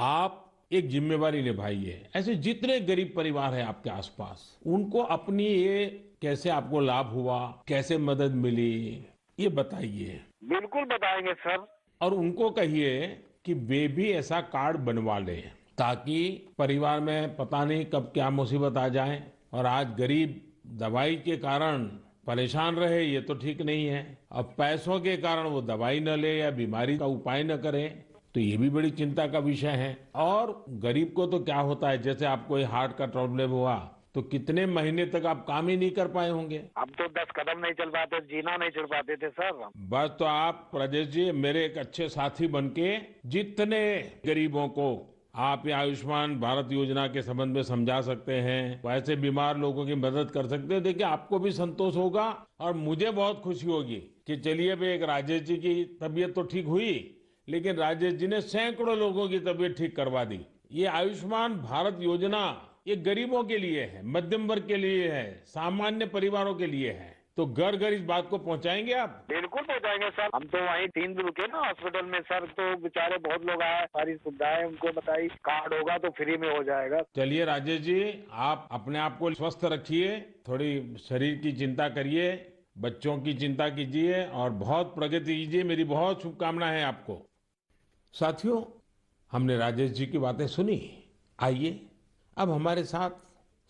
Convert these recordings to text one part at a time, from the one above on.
आप एक जिम्मेवारी निभाइए। ऐसे जितने गरीब परिवार हैं आपके आसपास, उनको अपनी ये कैसे आपको लाभ हुआ, कैसे मदद मिली, ये बताइए। बिल्कुल बताएंगे सर। और उनको कहिए कि वे भी ऐसा कार्ड बनवा लें, ताकि परिवार में पता नहीं कब क्या मुसीबत आ जाए। और आज गरीब दवाई के कारण परेशान रहे, ये तो ठीक नहीं है। अब पैसों के कारण वो दवाई न ले या बीमारी का उपाय न करे, तो ये भी बड़ी चिंता का विषय है। और गरीब को तो क्या होता है, जैसे आपको ये हार्ट का प्रॉब्लम हुआ, तो कितने महीने तक आप काम ही नहीं कर पाए होंगे। हम तो 10 कदम नहीं चल पाते, जीना नहीं चढ़ पाते थे सर। बस तो आप राजेश जी मेरे एक अच्छे साथी बनके जितने गरीबों को आप ये आयुष्मान भारत योजना के संबंध में समझा सकते हैं, वैसे बीमार लोगों की मदद कर सकते हैं, देखिए आपको भी संतोष होगा और मुझे बहुत खुशी होगी कि चलिए भाई एक राजेश जी की तबीयत तो ठीक हुई, लेकिन राजेश जी ने सैकड़ों लोगों की तबीयत ठीक करवा दी। ये आयुष्मान भारत योजना ये गरीबों के लिए है, मध्यम वर्ग के लिए है, सामान्य परिवारों के लिए है। तो घर घर इस बात को पहुंचाएंगे आप। बिल्कुल पहुंचाएंगे सर। हम तो वहीं 3 दिन रुके ना हॉस्पिटल में सर, तो बेचारे बहुत लोग आए, सारी सुविधाएं उनको बताई, कार्ड होगा तो फ्री में हो जाएगा। चलिए राजेश जी, आप अपने आप को स्वस्थ रखिए, थोड़ी शरीर की चिंता करिए, बच्चों की चिंता कीजिए और बहुत प्रगति कीजिए। मेरी बहुत शुभकामनाएं हैं आपको। साथियों, हमने राजेश जी की बातें सुनी। आइए अब हमारे साथ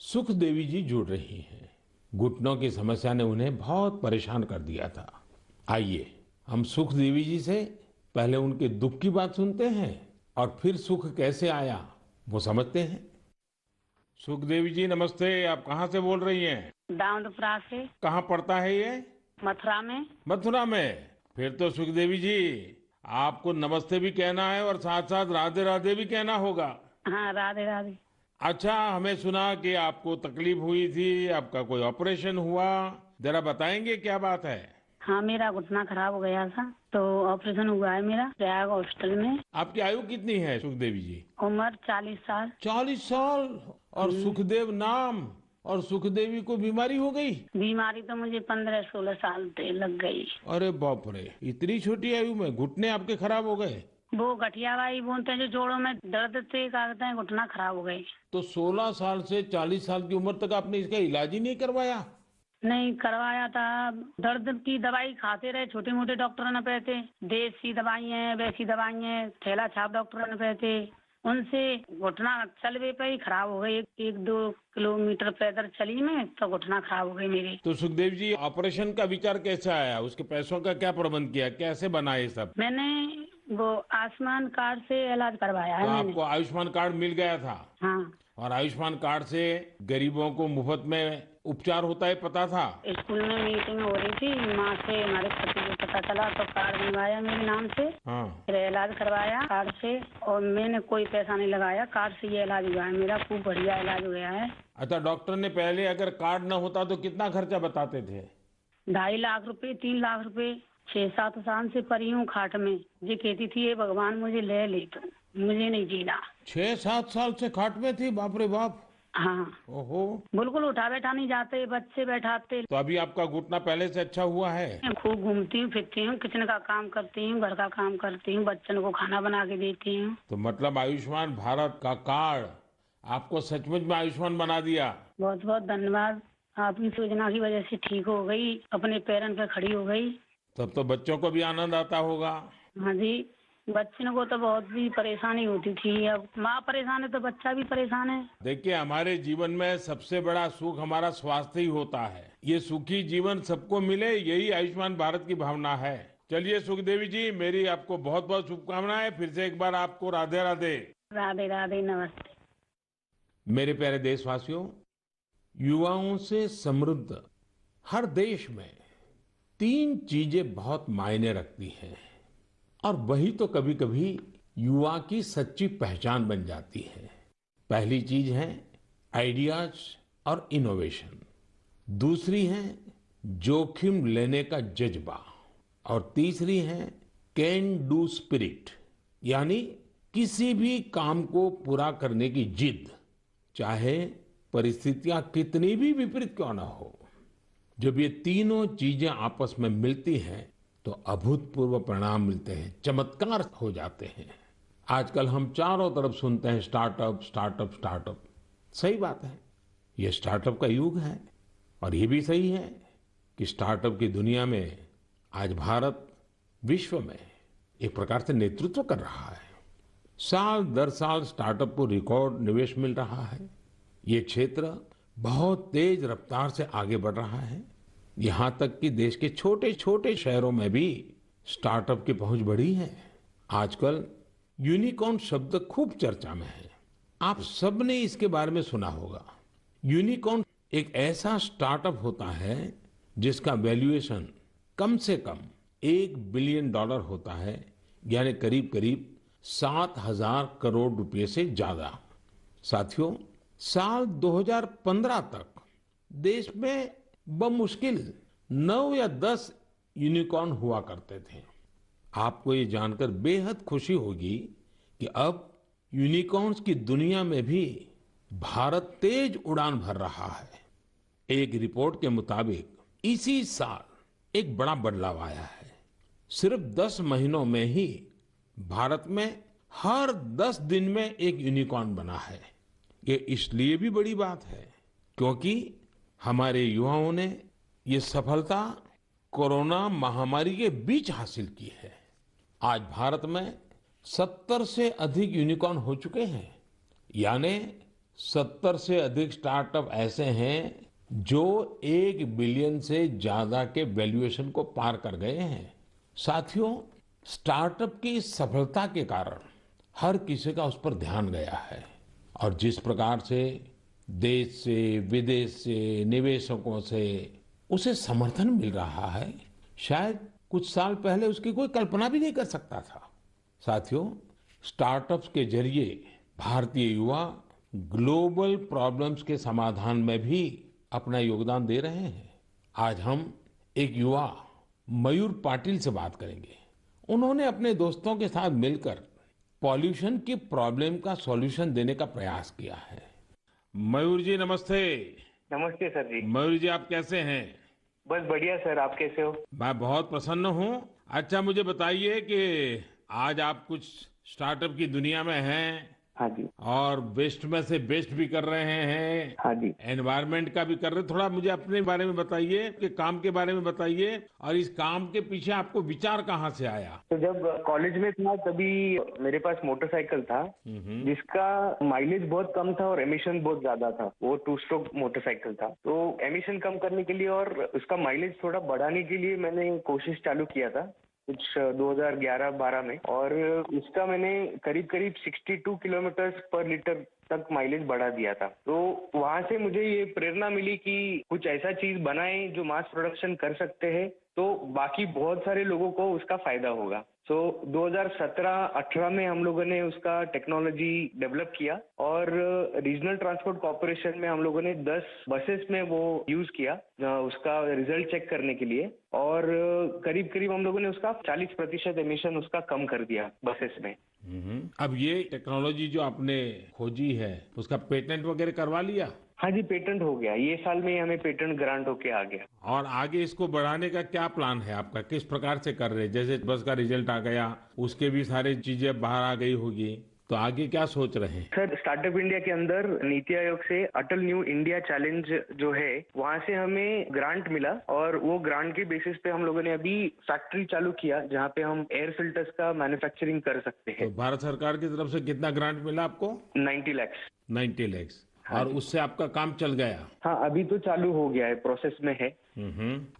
सुख देवी जी जुड़ रही हैं। घुटनों की समस्या ने उन्हें बहुत परेशान कर दिया था। आइए हम सुख देवी जी से पहले उनके दुख की बात सुनते हैं और फिर सुख कैसे आया वो समझते हैं। सुख देवी जी नमस्ते, आप कहाँ से बोल रही हैं? दाऊदपुरा से। कहाँ पड़ता है ये? मथुरा में। मथुरा में। फिर तो सुख देवी जी आपको नमस्ते भी कहना है और साथ साथ राधे राधे भी कहना होगा। हाँ, राधे राधे। अच्छा, हमें सुना कि आपको तकलीफ हुई थी, आपका कोई ऑपरेशन हुआ, जरा बताएंगे क्या बात है? हाँ, मेरा घुटना खराब हो गया था, तो ऑपरेशन हुआ है मेरा प्रयाग हॉस्पिटल में। आपकी आयु कितनी है सुखदेवी जी? उम्र 40 साल। 40 साल और सुखदेव नाम, और सुखदेवी को बीमारी हो गई? बीमारी तो मुझे 15-16 साल से लग गई। अरे बाप रे, इतनी छोटी आयु में घुटने आपके खराब हो गए? वो गठिया वाई बोलते हैं, जो जोड़ों में दर्द थे, क्या कहते हैं, घुटना खराब हो गई। तो 16 साल से 40 साल की उम्र तक आपने इसका इलाज ही नहीं करवाया? नहीं करवाया था। दर्द की दवाई खाते रहे, छोटे मोटे डॉक्टरों ने कहते, देसी दवाई है, वैसी दवाई है, थैला छाप डॉक्टरों ने कहते, उनसे घुटना चलवे पे ही खराब हो गई। 1-2 किलोमीटर पैदल चली मैं तो घुटना खराब हो गई मेरी। तो सुखदेव जी ऑपरेशन का विचार कैसे आया, उसके पैसों का क्या प्रबंध किया, कैसे बना ये सब? मैंने वो आयुष्मान कार्ड से इलाज करवाया है तो मैंने। आपको आयुष्मान कार्ड मिल गया था? हाँ। और आयुष्मान कार्ड से गरीबों को मुफ्त में उपचार होता है, पता था? स्कूल में मीटिंग हो रही थी, माँ से हमारे पति को पता चला तो कार्ड बनवाया मेरे नाम से। हाँ। फिर इलाज करवाया कार्ड से और मैंने कोई पैसा नहीं लगाया, कार्ड से ये इलाज हुआ है मेरा, खूब बढ़िया इलाज हो गया है। अच्छा, डॉक्टर ने पहले अगर कार्ड न होता तो कितना खर्चा बताते थे? 2.5 लाख रुपए, 3 लाख रुपए। 6-7 साल से पड़ी हूँ खाट में। ये कहती थी ये भगवान मुझे ले ले, तो मुझे नहीं जीना। 6-7 साल से खाट में थी? बाप रे बाप। हाँ। ओहो। बिल्कुल उठा बैठा नहीं जाते, बच्चे बैठाते। तो अभी आपका घुटना पहले से अच्छा हुआ है? मैं खूब घूमती हूँ, फिरती हूँ, किचन का काम करती हूँ, घर का काम करती हूँ, बच्चन को खाना बना के देती हूँ। तो मतलब आयुष्मान भारत का कार्ड आपको सचमुच में आयुष्मान बना दिया। बहुत बहुत धन्यवाद। आपकी योजना की वजह से ठीक हो गई, अपने पैरन पर खड़ी हो गई। तब तो बच्चों को भी आनंद आता होगा। हाँ जी, बच्चों को तो बहुत भी परेशानी होती थी, अब माँ परेशान है तो बच्चा भी परेशान है। देखिए, हमारे जीवन में सबसे बड़ा सुख हमारा स्वास्थ्य ही होता है। ये सुखी जीवन सबको मिले, यही आयुष्मान भारत की भावना है। चलिए सुखदेवी जी, मेरी आपको बहुत बहुत शुभकामनाएं। फिर से एक बार आपको राधे राधे। राधे राधे, नमस्ते। मेरे प्यारे देशवासियों, युवाओं से समृद्ध हर देश में 3 चीजें बहुत मायने रखती हैं और वही तो कभी कभी युवा की सच्ची पहचान बन जाती है। पहली चीज है आइडियाज और इनोवेशन, दूसरी है जोखिम लेने का जज्बा और तीसरी है कैन डू स्पिरिट, यानी किसी भी काम को पूरा करने की जिद, चाहे परिस्थितियां कितनी भी विपरीत क्यों ना हो। जब ये तीनों चीजें आपस में मिलती हैं तो अभूतपूर्व परिणाम मिलते हैं, चमत्कार हो जाते हैं। आजकल हम चारों तरफ सुनते हैं स्टार्टअप स्टार्टअप स्टार्टअप। सही बात है, ये स्टार्टअप का युग है और ये भी सही है कि स्टार्टअप की दुनिया में आज भारत विश्व में एक प्रकार से नेतृत्व कर रहा है। साल दर साल स्टार्टअप को रिकॉर्ड निवेश मिल रहा है। ये क्षेत्र बहुत तेज रफ्तार से आगे बढ़ रहा है। यहाँ तक कि देश के छोटे छोटे शहरों में भी स्टार्टअप की पहुंच बढ़ी है। आजकल यूनिकॉर्न शब्द खूब चर्चा में है। आप सबने इसके बारे में सुना होगा। यूनिकॉर्न एक ऐसा स्टार्टअप होता है जिसका वैल्यूएशन कम से कम $1 बिलियन होता है, यानी करीब करीब 7,000 करोड़ रुपए से ज्यादा। साथियों, साल 2015 तक देश में बमुश्किल 9 या 10 यूनिकॉर्न हुआ करते थे। आपको ये जानकर बेहद खुशी होगी कि अब यूनिकॉर्न्स की दुनिया में भी भारत तेज उड़ान भर रहा है। एक रिपोर्ट के मुताबिक इसी साल एक बड़ा बदलाव आया है। सिर्फ 10 महीनों में ही भारत में हर 10 दिन में एक यूनिकॉर्न बना है। ये इसलिए भी बड़ी बात है क्योंकि हमारे युवाओं ने ये सफलता कोरोना महामारी के बीच हासिल की है। आज भारत में 70 से अधिक यूनिकॉर्न हो चुके हैं, यानी 70 से अधिक स्टार्टअप ऐसे हैं जो 1 बिलियन से ज्यादा के वैल्यूएशन को पार कर गए हैं। साथियों, स्टार्टअप की इस सफलता के कारण हर किसी का उस पर ध्यान गया है और जिस प्रकार से देश से विदेश से निवेशकों से उसे समर्थन मिल रहा है, शायद कुछ साल पहले उसकी कोई कल्पना भी नहीं कर सकता था। साथियों, स्टार्टअप्स के जरिए भारतीय युवा ग्लोबल प्रॉब्लम्स के समाधान में भी अपना योगदान दे रहे हैं। आज हम एक युवा मयूर पाटिल से बात करेंगे। उन्होंने अपने दोस्तों के साथ मिलकर पॉल्यूशन की प्रॉब्लम का सॉल्यूशन देने का प्रयास किया है। मयूर जी नमस्ते। नमस्ते सर जी। मयूर जी, आप कैसे हैं? बस बढ़िया सर, आप कैसे हो? मैं बहुत प्रसन्न हूँ। अच्छा, मुझे बताइए कि आज आप कुछ स्टार्टअप की दुनिया में हैं। हाँ जी। और वेस्ट में से बेस्ट भी कर रहे हैं। हाँ जी। एनवायरनमेंट का भी कर रहे हैं। थोड़ा मुझे अपने बारे में बताइए, कि काम के बारे में बताइए और इस काम के पीछे आपको विचार कहाँ से आया? तो जब कॉलेज में था तभी मेरे पास मोटरसाइकिल था जिसका माइलेज बहुत कम था और एमिशन बहुत ज्यादा था। वो 2 स्ट्रोक मोटरसाइकिल था। तो एमिशन कम करने के लिए और उसका माइलेज थोड़ा बढ़ाने के लिए मैंने कोशिश चालू किया था कुछ 2011-12 में, और उसका मैंने करीब करीब 62 किलोमीटर पर लीटर तक माइलेज बढ़ा दिया था। तो वहां से मुझे ये प्रेरणा मिली कि कुछ ऐसा चीज बनाए जो मास प्रोडक्शन कर सकते हैं, तो बाकी बहुत सारे लोगों को उसका फायदा होगा। तो 2017-18 में हम लोगों ने उसका टेक्नोलॉजी डेवलप किया और रीजनल ट्रांसपोर्ट कॉर्पोरेशन में हम लोगों ने 10 बसेस में वो यूज किया उसका रिजल्ट चेक करने के लिए, और करीब करीब हम लोगों ने उसका 40% एमिशन उसका कम कर दिया बसेस में। अब ये टेक्नोलॉजी जो आपने खोजी है उसका पेटेंट वगैरह करवा लिया? हाँ जी, पेटेंट हो गया। ये साल में हमें पेटेंट ग्रांट होके आ गया। और आगे इसको बढ़ाने का क्या प्लान है आपका? किस प्रकार से कर रहे हैं? जैसे बस का रिजल्ट आ गया, उसके भी सारी चीजें बाहर आ गई होगी, तो आगे क्या सोच रहे हैं? सर, स्टार्टअप इंडिया के अंदर नीति आयोग से अटल न्यू इंडिया चैलेंज जो है वहाँ से हमें ग्रांट मिला, और वो ग्रांट के बेसिस पे हम लोगों ने अभी फैक्ट्री चालू किया जहाँ पे हम एयर फिल्टर्स का मैन्युफैक्चरिंग कर सकते हैं। तो भारत सरकार की तरफ से कितना ग्रांट मिला आपको? 90 लाख। 90 लाख। और उससे आपका काम चल गया? हाँ, अभी तो चालू हो गया है, प्रोसेस में है।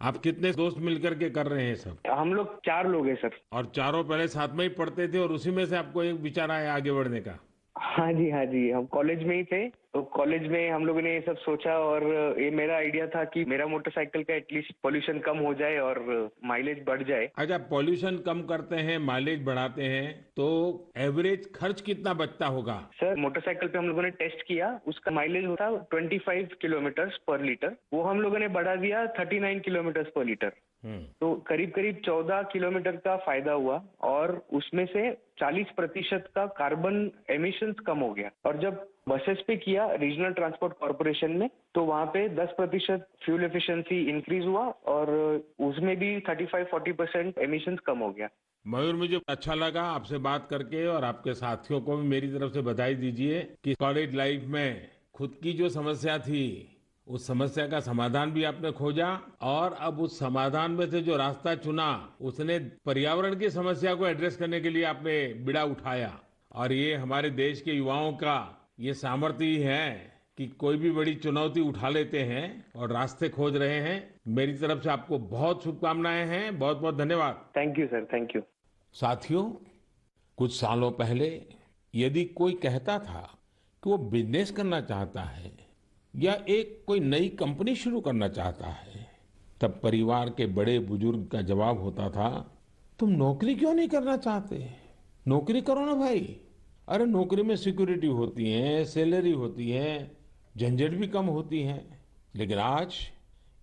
आप कितने दोस्त मिलकर के कर रहे हैं सब? हम लोग 4 लोग हैं सर। और चारों पहले साथ में ही पढ़ते थे और उसी में से आपको एक विचार आया आगे बढ़ने का? हाँ जी, हाँ जी, हम कॉलेज में ही थे, तो कॉलेज में हम लोगों ने ये सब सोचा, और ये मेरा आइडिया था कि मेरा मोटरसाइकिल का एटलीस्ट पोल्यूशन कम हो जाए और माइलेज बढ़ जाए। अच्छा, पोल्यूशन कम करते हैं, माइलेज बढ़ाते हैं, तो एवरेज खर्च कितना बचता होगा? सर, मोटरसाइकिल पे हम लोगों ने टेस्ट किया, उसका माइलेज होता 25 किलोमीटर पर लीटर, वो हम लोगों ने बढ़ा दिया 39 किलोमीटर पर लीटर। तो करीब करीब 14 किलोमीटर का फायदा हुआ और उसमें से 40% का कार्बन एमिशंस कम हो गया। और जब बसेस पे किया रीजनल ट्रांसपोर्ट कॉर्पोरेशन में, तो वहाँ पे 10% फ्यूल एफिशिएंसी इंक्रीज हुआ और उसमें भी 35-40% एमिशंस कम हो गया। मयूर, मुझे अच्छा लगा आपसे बात करके, और आपके साथियों को भी मेरी तरफ से बधाई दीजिए कि कॉलेज लाइफ में खुद की जो समस्या थी, उस समस्या का समाधान भी आपने खोजा, और अब उस समाधान में से जो रास्ता चुना उसने पर्यावरण की समस्या को एड्रेस करने के लिए आपने बीड़ा उठाया। और ये हमारे देश के युवाओं का ये सामर्थ्य ही है कि कोई भी बड़ी चुनौती उठा लेते हैं और रास्ते खोज रहे हैं। मेरी तरफ से आपको बहुत शुभकामनाएं हैं। बहुत बहुत धन्यवाद। Thank you sir, thank you. साथियों, कुछ सालों पहले यदि कोई कहता था कि वो बिजनेस करना चाहता है या एक कोई नई कंपनी शुरू करना चाहता है, तब परिवार के बड़े बुजुर्ग का जवाब होता था, तुम नौकरी क्यों नहीं करना चाहते? नौकरी करो ना भाई। अरे नौकरी में सिक्योरिटी होती है, सैलरी होती है, झंझट भी कम होती है। लेकिन आज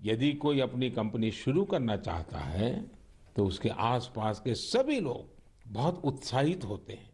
यदि कोई अपनी कंपनी शुरू करना चाहता है तो उसके आसपास के सभी लोग बहुत उत्साहित होते हैं।